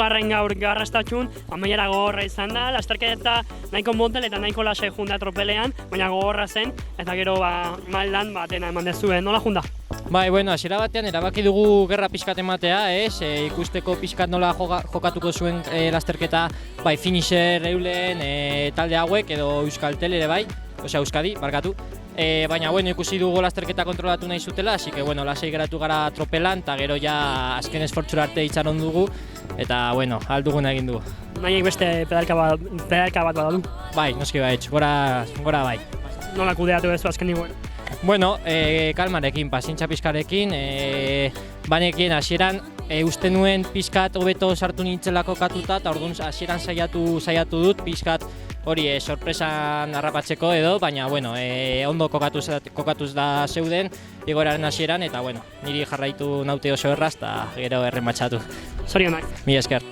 hirugarren gaur garrastatxun, amaiera gogorra izan da, lasterketa nahiko motel eta nahiko lasai junda tropelean, baina gogorra zen, eta gero maldan dena eman dezuen, nola junda? Bai, bueno, hasiera batean erabaki dugu gerra pixkat ematea, ikusteko pixkat nola jokatuko zuen lasterketa, bai, Finisher, Eulen, talde hauek edo Euskaltel ere bai, osea Euskadi, barkatu. Baina, bueno, ikusi dugu lasterketa kontrolatu nahi zutela, así que, bueno, lasai geratu gara tropelan, eta gero ja azken esfortzura arte itxaron dugu, eta, bueno, alduguna egin dugu. Nahiek beste pedalka bat badadu? Bai, noski bai, gora bai. Nola kudeatu ez azken niguen? Bueno, kalmarekin, pazientzia pizkarekin, banekien hasieran uste nuen pizkat hobeto sartu nintzelako katuta, eta orduan hasieran saiatu dut pizkat hori sorpresan harrapatzeko edo, baina bueno, ondo kokatuz da zeuden igoraren hasieran, eta bueno, niri jarraitu naute oso erraz, eta gero errematxatu. Zorionak. Mila esker.